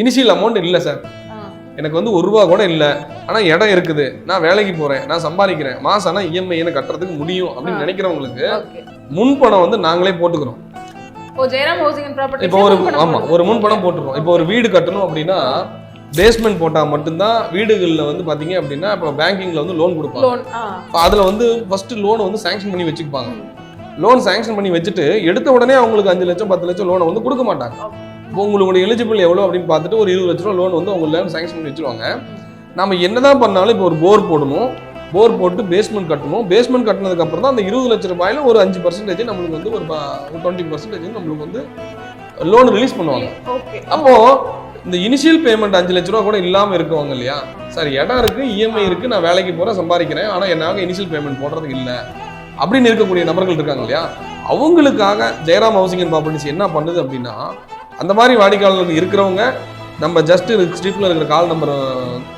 Initial amount இல்லை sir, எனக்கு வந்து ₹1 கூட இல்லை, ஆனால் இடம் இருக்குது, நான் வேலைக்கு போகிறேன், நான் சம்பாதிக்கிறேன், மாதம் ஆனால் இஎம்ஐன்னு கட்டுறதுக்கு முடியும் அப்படின்னு நினைக்கிறவங்களுக்கு முன்பணம் வந்து நாங்களே போட்டுக்கிறோம். இப்போ ஒரு முன்பணம் போட்டுருவோம். இப்போ ஒரு வீடு கட்டணும் அப்படின்னா பேஸ்மெண்ட் போட்டால் மட்டும்தான் வீடுகளில் வந்து பார்த்தீங்க அப்படின்னா இப்போ பேங்கிங்கில் வந்து லோன் கொடுப்பாங்க. அதில் வந்து ஃபர்ஸ்ட் லோனை வந்து சாங்ஷன் பண்ணி வச்சுப்பாங்க. லோன் சாங்ஷன் பண்ணி வச்சுட்டு எடுத்த உடனே அவங்களுக்கு 5 லட்சம் 10 லட்சம் லோனை வந்து கொடுக்க மாட்டாங்க. இப்போ உங்களுக்கு எலிஜிபிள் எவ்வளோ அப்படின்னு பார்த்துட்டு ஒரு 20 லட்ச ரூபா லோன் வந்து உங்களுக்கு சாங்ஷன் பண்ணி வச்சுருவாங்க. நம்ம என்னதான் பண்ணாலும் இப்போ ஒரு போர் போடணும், போர் போட்டு பேஸ்மெண்ட் கட்டணும். பேஸ்மெண்ட் கட்டினதுக்கு அப்புறம் தான் அந்த 20 லட்ச ரூபாயில ஒரு 5% நம்மளுக்கு வந்து ஒரு 20% நம்மளுக்கு வந்து லோன் ரிலீஸ் பண்ணுவாங்க. அப்போ இந்த இனிஷியல் பேமெண்ட் 5 லட்ச ரூபா கூட இல்லாம இருக்கவங்க இல்லையா சார், இடம் இருக்கு, இஎம்ஐ இருக்கு, நான் வேலைக்கு போறேன், சம்பாதிக்கிறேன், ஆனா என்னால இனிஷியல் பேமெண்ட் போடுறதுக்கு இல்லை அப்படின்னு இருக்கக்கூடிய நபர்கள் இருக்காங்க இல்லையா, அவங்களுக்காக ஜெயராம் ஹவுசிங் அண்ட் ப்ராப்பர்ட்டிஸ் என்ன பண்ணுது அப்படின்னா, அந்த மாதிரி வாடிக்கையாளர்கள் இருக்கிறவங்க நம்ம ஜஸ்ட் ஸ்ட்ரீட்ல இருக்கிற கால் நம்பரை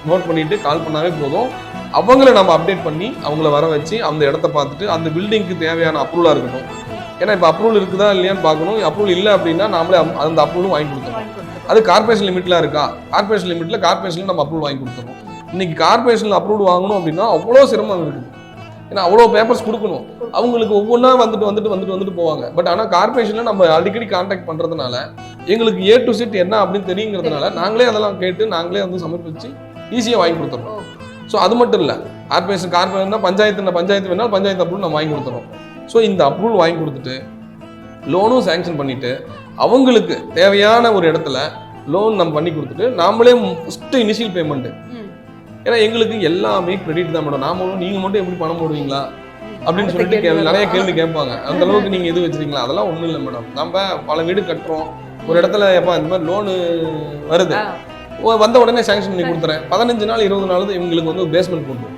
நோட் பண்ணிட்டு கால் பண்ணாவே போதும். அவங்கள நம்ம அப்டேட் பண்ணி அவங்கள வர வச்சு அந்த இடத்த பார்த்துட்டு அந்த பில்டிங்க்கு தேவையான அப்ரூவலாக இருக்கட்டும். ஏன்னா இப்போ அப்ரூவல் இருக்குதா இல்லையான்னு பார்க்கணும். அப்ரூவல் இல்லை அப்படின்னா நாமளே அந்த அப்ரூவலும் வாங்கி கொடுத்துருவோம். அது கார்பரேஷன் லிமிட்ல இருக்கா, கார்பரேஷன் லிமிட்ல கார்பரேஷன்ல நம்ம அப்ரூவல் வாங்கி கொடுத்துருவோம். இன்னைக்கு கார்பரேஷன்ல அப்ரூவல் வாங்கணும் அப்படின்னா அவ்வளோ சிரமம் இருக்குது. ஏன்னா அவ்வளோ பேப்பர்ஸ் கொடுக்கணும். அவங்களுக்கு ஒவ்வொன்றா வந்துட்டு போவாங்க. பட் ஆனால் கார்பரேஷன்ல நம்ம அடிக்கடி கான்டாக்ட் பண்றதுனால எங்களுக்கு A to Z என்ன அப்படின்னு தெரியுங்கிறதுனால நாங்களே அதெல்லாம் கேட்டு நாங்களே வந்து சமர்ப்பிச்சு ஈஸியாக வாங்கி கொடுத்துறோம். ஸோ அது மட்டும் இல்லை, கார்பரேஷன் தான் பஞ்சாயத்து வேணாலும் பஞ்சாயத்து அப்ரூவல் நம்ம வாங்கி கொடுத்துறோம். ஸோ இந்த அப்ரூவல் வாங்கி கொடுத்துட்டு லோனும் சேங்ஷன் பண்ணிட்டு அவங்களுக்கு தேவையான ஒரு இடத்துல லோன் நம்ம பண்ணி கொடுத்துட்டு நாமளே ஃபஸ்ட்டு இனிஷியல் பேமெண்ட்டு. ஏன்னா எங்களுக்கு எல்லாமே கிரெடிட் தான் மேடம். நாமளும் நீங்கள் மட்டும் எப்படி பணம் போடுவீங்களா அப்படின்னு சொல்லிட்டு நிறைய கேள்வி கேட்பாங்க. அந்த அளவுக்கு நீங்கள் எது வச்சுருக்கீங்களா? அதெல்லாம் ஒன்றும் இல்லை மேடம். நம்ம பல வீடு கட்டுறோம், ஒரு இடத்துல எப்போ இந்த மாதிரி லோனு வருது, வந்த உடனே சேங்ஷன் பண்ணி கொடுத்துறேன். 15 நாள் 20 நாள் எங்களுக்கு வந்து பேஸ்மெண்ட் போட்டுரும்.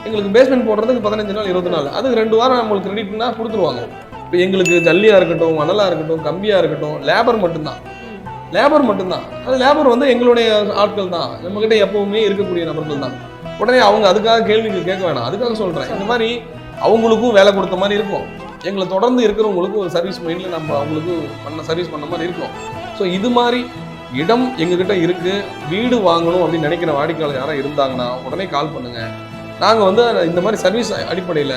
எங்களுக்கு பேஸ்மெண்ட் போடுறதுக்கு 15 நாள் 20 நாள், அதுக்கு 2 வாரம் நம்மளுக்கு கிரெடிட்னா கொடுத்துருவாங்க. இப்போ எங்களுக்கு ஜல்லியாக இருக்கட்டும், மணலாக இருக்கட்டும், கம்பியாக இருக்கட்டும், லேபர் மட்டும்தான். அது லேபர் வந்து எங்களுடைய ஆட்கள் தான், நம்மகிட்ட எப்பவுமே இருக்கக்கூடிய நபர்கள் தான். உடனே அவங்க அதுக்காக கேள்விகள் கேட்க வேணாம். அதுக்காக சொல்கிறேன், இந்த மாதிரி அவங்களுக்கும் வேலை கொடுத்த மாதிரி இருக்கும், எங்களை தொடர்ந்து இருக்கிறவங்களுக்கு ஒரு சர்வீஸ் மைண்டில் நம்ம அவங்களுக்கு சர்வீஸ் பண்ண மாதிரி இருக்கும். ஸோ இது மாதிரி இடம் எங்ககிட்ட இருக்கு, வீடு வாங்கணும் அப்படின்னு நினைக்கிற வாடிக்கையாளர் யாராவது இருந்தாங்கன்னா உடனே கால் பண்ணுங்க. நாங்கள் வந்து இந்த மாதிரி சர்வீஸ் அடிப்படையில்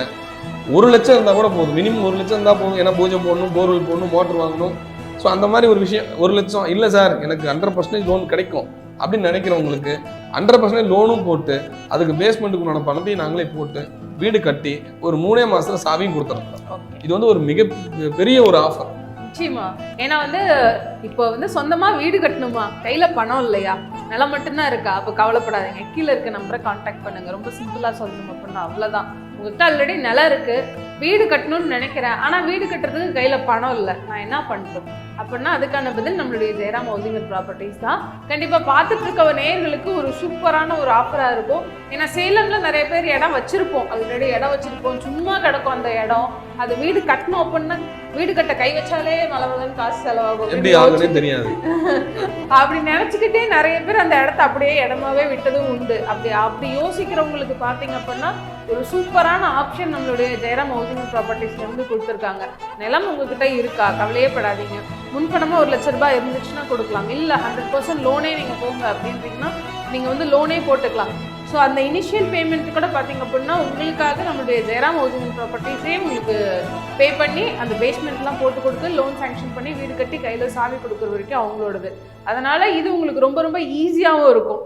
1 லட்சம் இருந்தால் கூட போதும், மினிமம் 1 லட்சம் இருந்தால் போதும். ஏன்னா பூஜை போடணும், போர்வெல் போடணும், மோட்டர் வாங்கணும். ஸோ அந்த மாதிரி ஒரு விஷயம் 1 லட்சம் இல்லை சார் எனக்கு 100% லோன் கிடைக்கும் அப்படின்னு நினைக்கிறவங்களுக்கு 100% லோனும் போட்டு அதுக்கு பேஸ்மெண்ட்டுக்குண்டான பணத்தையும் நாங்களே போட்டு வீடு கட்டி ஒரு 3 மாசத்துல சாவியும் கொடுத்துருக்கோம். இது வந்து ஒரு மிக பெரிய ஒரு ஆஃபர். நிச்சயமா. ஏன்னா வந்து இப்போ வந்து சொந்தமா வீடு கட்டணுமா, கையில பணம் இல்லையா, நிலம் மட்டும்தான் இருக்கா, அப்போ கவலைப்படாதீங்க, கீழே இருக்க நம்பரை கான்டாக்ட் பண்ணுங்க. ரொம்ப சிம்பிளா சொல்லணும் அப்படின்னா அவ்வளவுதான். உங்ககிட்ட ஆல்ரெடி நிலம் இருக்கு, வீடு கட்டணும்னு நினைக்கிறேன், ஆனா வீடு கட்டுறதுக்கு கையில பணம் இல்லை, நான் என்ன பண்ணட்டும் அப்படின்னா அதுக்கான பதில் நம்மளுடைய ஜெயராம் ஹவுசிங் அண்ட் ப்ராப்பர்ட்டிஸ் தான். கண்டிப்பா பார்த்துட்டு இருக்க நேயர்களுக்கு ஒரு சூப்பரான ஒரு ஆஃபரா இருக்கும். ஏன்னா சேலம்ல நிறைய பேர் இடம் வச்சிருப்போம், ஆல்ரெடி இடம் வச்சிருப்போம், சும்மா கிடக்கும் அந்த இடம். அது வீடு கட்டணும் அப்படின்னா வீடு கட்ட கை வச்சாலே மலமலன்னு காசு செலவாகும் தெரியாது அப்படி நினைச்சுக்கிட்டே நிறைய பேர் அந்த இடத்த அப்படியே இடமாவே விட்டதும் உண்டு. அப்படி யோசிக்கிறவங்களுக்கு பார்த்தீங்க அப்படின்னா ஒரு சூப்பரான ஆப்ஷன் நம்மளுடைய ஜெயராம் ஹவுசிங் அண்ட் ப்ராப்பர்ட்டிஸ்ல இருந்து கொடுத்துருக்காங்க. நிலம் உங்ககிட்ட இருக்கா, கவலையே படாதீங்க. முன்பணமா 1 லட்ச ரூபாய் இருந்துச்சுன்னா கொடுக்கலாம், இல்லை 100% லோனே நீங்க போங்க அப்படின்றீங்கன்னா நீங்க வந்து லோனே போட்டுக்கலாம். ஸோ அந்த இனிஷியல் பேமெண்ட் கூட பார்த்தீங்க அப்படின்னா உங்களுக்காக நம்மளுடைய ஜெயராம் ஹவுசிங் அண்ட் ப்ராப்பர்ட்டிஸே உங்களுக்கு பே பண்ணி அந்த பேஸ்மெண்ட்லாம் போட்டு கொடுத்து லோன் சாங்ஷன் பண்ணி வீடு கட்டி கையில் சாவி கொடுக்குற வரைக்கும் அவங்களோடது. அதனால இது உங்களுக்கு ரொம்ப ரொம்ப ஈஸியாகவும் இருக்கும்.